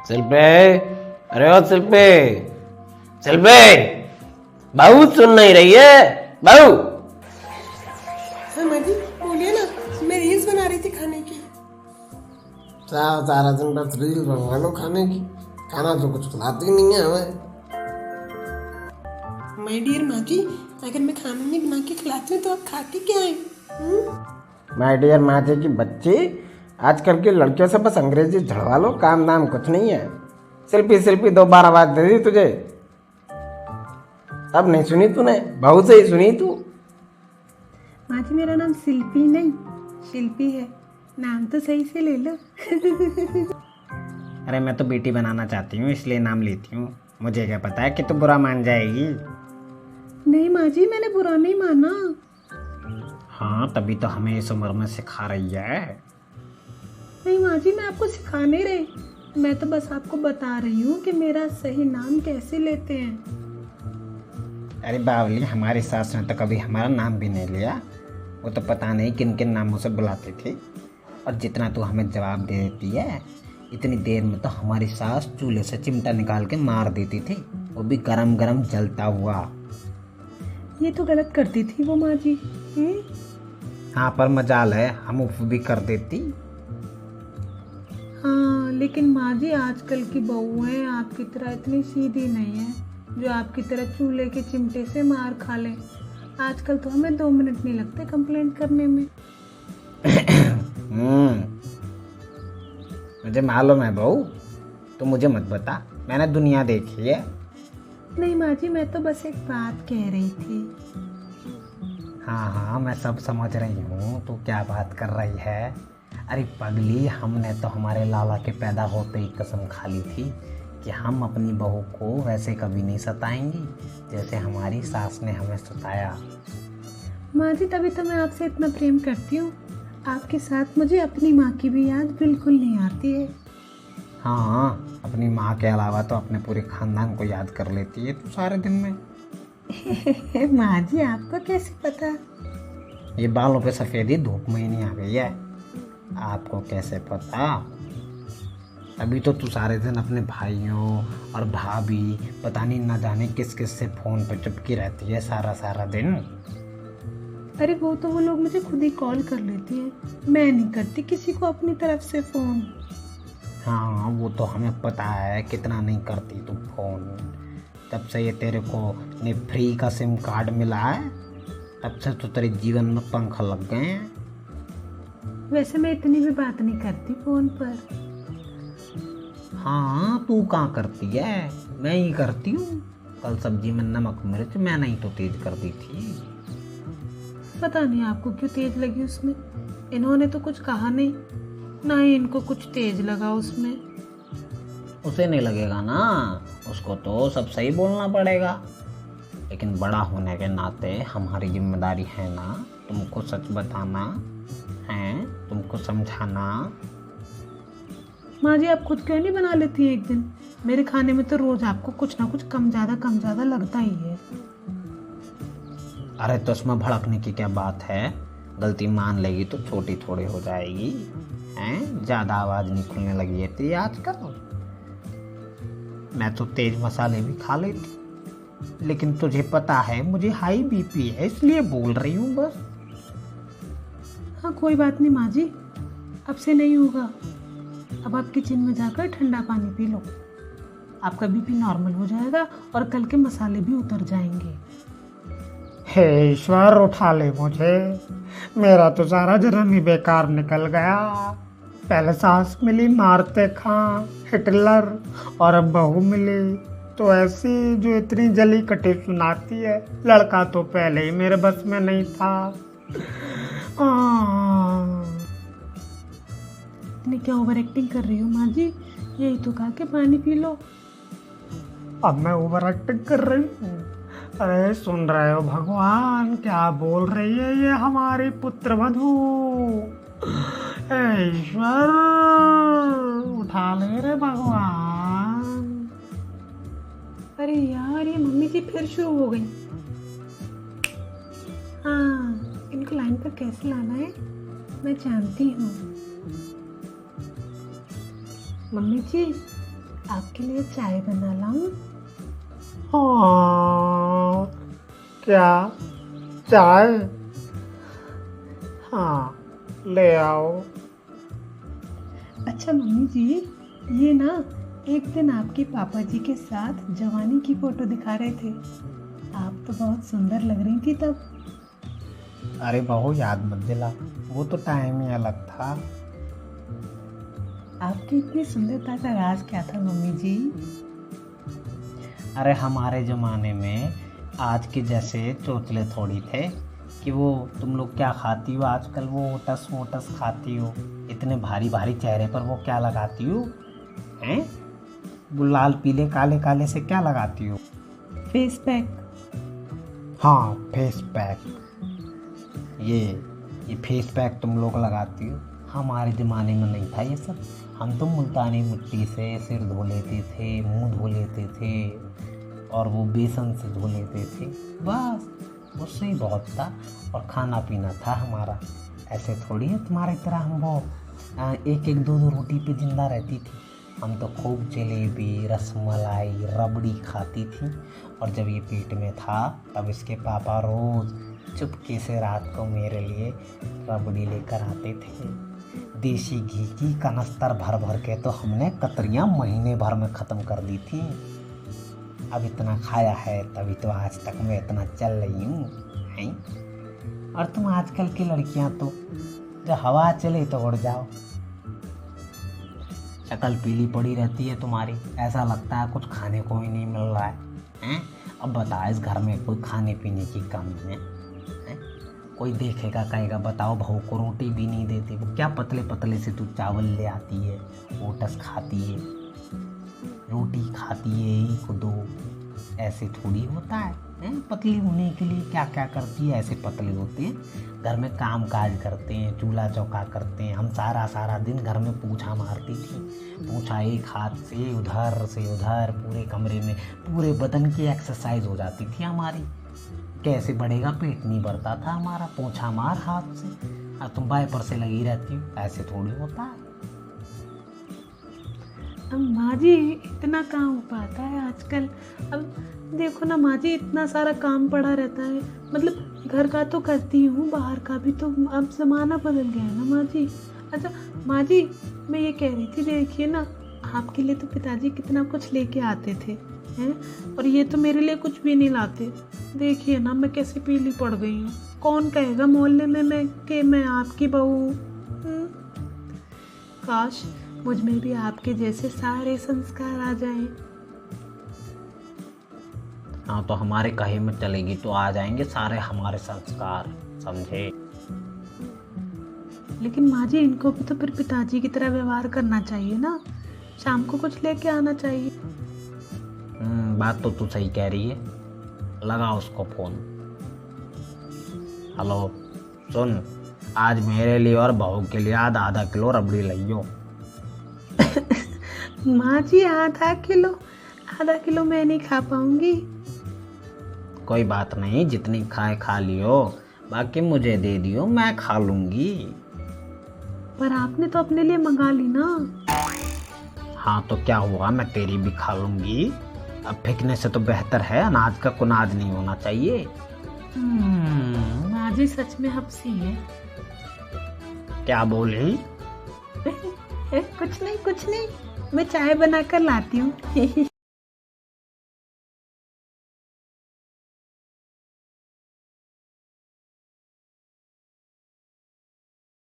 शिल्पे, अरे ओ शिल्पे, शिल्पे, बहू सुन नहीं रही है? बहू। हाँ माँ जी बोलिए ना, मैं रील्स बना रही थी खाने की। सारा दिन बस रील बनवा लो खाने की, खाना तो कुछ खिलाती नहीं है हमें। माय डियर माँ जी, अगर मैं खाना नहीं बना के खिलाती हूँ तो आप खाती क्या है? माय डियर माँ जी की बच्ची, आजकल की लड़कियों से बस अंग्रेजी झड़वा लो, काम दाम कुछ नहीं है। शिल्पी शिल्पी 2 बार आवाज दे दी तुझे, अब नहीं सुनी तूने, बहू से ही सुनी तू। माँ जी मेरा नाम शिल्पी नहीं शिल्पी है, नाम तो सही से ले लो। अरे मैं तो बेटी बनाना चाहती हूँ इसलिए नाम लेती हूँ, मुझे क्या पता है कि तू बुरा मान जाएगी। नहीं माँ जी मैंने बुरा नहीं माना। हाँ तभी तो हमें इस उम्र में सिखा रही है। नहीं माँ जी मैं आपको सिखा नहीं रही, मैं तो बस आपको बता रही हूँ कि मेरा सही नाम कैसे लेते हैं। अरे बावली, हमारी सास ने तो कभी हमारा नाम भी नहीं लिया, वो तो पता नहीं किन किन नामों से बुलाती थी। और जितना तू हमें जवाब दे देती है, इतनी देर में तो हमारी सास चूल्हे से चिमटा निकाल के मार देती थी, वो भी गरम गरम जलता हुआ। ये तो गलत करती थी वो माँ जी। हाँ पर मजाल है हम उफ भी कर देती। हाँ लेकिन माँ जी आजकल की बहुएं आपकी तरह इतनी सीधी नहीं है जो आपकी तरह चूल्हे के चिमटे से मार खा ले। आजकल तो हमें 2 मिनट नहीं लगते कंप्लेंट करने में। मुझे मालूम है बहू, तो मुझे मत बता, मैंने दुनिया देखी है। नहीं माँ जी मैं तो बस एक बात कह रही थी। हाँ हाँ मैं सब समझ रही हूँ तू क्या बात कर रही है। अरे पगली, हमने तो हमारे लाला के पैदा होते ही कसम खा ली थी कि हम अपनी बहू को वैसे कभी नहीं सताएंगी जैसे हमारी सास ने हमें सताया। माँ जी तभी तो मैं आपसे इतना प्रेम करती हूँ, आपके साथ मुझे अपनी माँ की भी याद बिल्कुल नहीं आती है। हाँ अपनी माँ के अलावा तो अपने पूरे खानदान को याद कर लेती है तू सारे दिन में। माँ जी आपको कैसे पता? ये बालों पे सफ़ेदी धूप में ही नहीं आ गई है, आपको कैसे पता? अभी तो तू सारे दिन अपने भाइयों और भाभी पता नहीं ना जाने किस किस से फ़ोन पे चिपकी रहती है सारा सारा दिन। अरे वो लोग मुझे खुद ही कॉल कर लेती हैं, मैं नहीं करती किसी को अपनी तरफ से फ़ोन। हाँ वो तो हमें पता है कितना नहीं करती तू फ़ोन, तब से ये तेरे को ने फ्री का सिम कार्ड मिला है तब से तो तेरे जीवन में पंख लग गए हैं। वैसे मैं इतनी भी बात नहीं करती फ़ोन पर। हाँ तू कहाँ करती है, मैं ही करती हूँ। कल सब्जी में नमक मिर्च मैंने ही तो तेज कर दी थी। पता नहीं आपको क्यों तेज लगी उसमें, इन्होंने तो कुछ कहा नहीं, ना ही इनको कुछ तेज लगा उसमें। उसे नहीं लगेगा ना, उसको तो सब सही बोलना पड़ेगा, लेकिन बड़ा होने के नाते हमारी जिम्मेदारी है ना तुमको सच बताना है, तुमको समझाना। माँ जी आप खुद क्यों नहीं बना लेती हैं एक दिन? मेरे खाने में तो रोज आपको कुछ ना कुछ कम ज़्यादा लगता ही है। अरे तो उसमें भड़कने की क्या बात है, गलती मान लेगी तो छोटी थोड़ी हो जाएगी। हैं ज़्यादा आवाज़ नहीं खुलने लगी है तेरी आजकल। मैं तो तेज मसाले भी खा लेती, लेकिन तुझे पता है मुझे हाई बीपी है इसलिए बोल रही हूँ बस। हाँ कोई बात नहीं माँ जी, अब से नहीं होगा। अब आप किचन में जाकर ठंडा पानी पी लो, आपका बीपी नॉर्मल हो जाएगा और कल के मसाले भी उतर जाएंगे। हे ईश्वर उठा ले मुझे, मेरा तो सारा जन्म ही बेकार निकल गया। पहले सास मिली मारते खां हिटलर, और अब बहू मिली तो ऐसी जो इतनी जली कटी सुनाती है। लड़का तो पहले ही मेरे बस में नहीं था। इतनी क्या ओवर एक्टिंग कर रही हो माँ जी, यही तो कहा कि पानी पी लो। अब मैं ओवर एक्टिंग कर रही हूँ? अरे सुन रहे हो भगवान क्या बोल रही है ये हमारी पुत्र वधू। ईश्वर उठा ले रे भगवान। अरे यार ये मम्मी जी फिर शुरू हो गई। हाँ इनको लाइन पर कैसे लाना है मैं जानती हूँ। मम्मी जी आपके लिए चाय बना लाऊं? हाँ, क्या चाय? हाँ, ले आओ। अच्छा मम्मी जी, ये ना एक दिन आपके पापा जी के साथ जवानी की फोटो दिखा रहे थे। आप तो बहुत सुंदर लग रही थी तब। अरे बहू, याद मत दिला, वो तो टाइम ही अलग था। आपकी इतनी सुंदरता का राज क्या था मम्मी जी? अरे हमारे ज़माने में आज के जैसे चोचले थोड़ी थे कि वो तुम लोग क्या खाती हो आजकल, वो ओटस मोटस खाती हो, इतने भारी भारी चेहरे पर वो क्या लगाती हो हैं? वो लाल पीले काले काले से क्या लगाती हो? Face pack. हाँ, फेस पैक। ये फेस पैक तुम लोग लगाती हो, हमारे ज़माने में नहीं था ये सब। हम तो मुल्तानी मिट्टी से सिर धो लेते थे, मुंह धो लेते थे, और वो बेसन से धो लेते थे, बस उससे ही बहुत था। और खाना पीना था हमारा, ऐसे थोड़ी है तुम्हारी तरह हम वो एक एक दो दो रोटी पे जिंदा रहती थी। हम तो खूब जलेबी, रसमलाई, रबड़ी खाती थी। और जब ये पेट में था तब इसके पापा रोज़ चुपके से रात को मेरे लिए रबड़ी लेकर आते थे। देसी घी की कनस्तर भर भर के तो हमने कतरियाँ महीने भर में ख़त्म कर दी थी। अब इतना खाया है तभी तो आज तक मैं इतना चल रही हूँ, हैं? और तुम आजकल की लड़कियाँ तो जब हवा चले तो उड़ जाओ। शक्ल पीली पड़ी रहती है तुम्हारी, ऐसा लगता है कुछ खाने को ही नहीं मिल रहा है, हैं? अब बता, इस घर में कोई खाने पीने की कमी है? कोई देखेगा कहेगा बताओ बहू को रोटी भी नहीं देती, वो क्या पतले पतले से तू चावल ले आती है, ओट्स खाती है, रोटी खाती है, एक दो, ऐसे थोड़ी होता है, हैं? पतली होने के लिए क्या क्या करती है, ऐसे पतले होते हैं। घर में काम काज करते हैं, चूल्हा चौका करते हैं। हम सारा दिन घर में पूछा मारती थी, पूछा एक हाथ से उधर पूरे कमरे में, पूरे बदन की एक्सरसाइज हो जाती थी हमारी। कैसे बढ़ेगा, पेट नहीं भरता था हमारा, पोछा मार हाथ से। अब तुम वाइपर से लगी रहती हो, ऐसे थोड़ी होता है। अब माँ जी इतना काम हो पाता है आजकल? अब देखो ना माँ जी, इतना सारा काम पड़ा रहता है। मतलब घर का तो करती हूँ, बाहर का भी तो अब ज़माना बदल गया है ना माँ जी। अच्छा माँ जी, मैं ये कह रही थी, देखिए ना, आपके लिए तो पिताजी कितना कुछ लेके आते थे, हैं? और ये तो मेरे लिए कुछ भी नहीं लाते। देखिए ना मैं कैसे पीली पड़ गई हूँ। कौन कहेगा मोहल्ले में मैं आपकी बहू हूँ? काश मुझ में भी आपके जैसे सारे संस्कार आ जाएं। हाँ, तो हमारे कहे में चलेगी तो आ जाएंगे सारे हमारे संस्कार, समझे? लेकिन माँ जी, इनको भी तो फिर पिताजी की तरह व्यवहार करना चाहिए ना, शाम को कुछ लेके आना चाहिए। बात तो तू सही कह रही है, लगा उसको फोन। हेलो, सुन, आज मेरे लिए और बहू के लिए आधा किलो रबड़ी लाइयो। माँ जी, आधा किलो मैं नहीं खा पाऊंगी। कोई बात नहीं, जितनी खाए खा लियो, बाकी मुझे दे दियो, मैं खा लूंगी। पर आपने तो अपने लिए मंगा ली ना। हाँ तो क्या हुआ, मैं तेरी भी खा लूंगी। अब फेंकने से तो बेहतर है अनाज का कुनाज नहीं होना चाहिए। माँ जी सच में हंसी है। क्या बोली? कुछ नहीं, मैं चाय बनाकर लाती हूँ।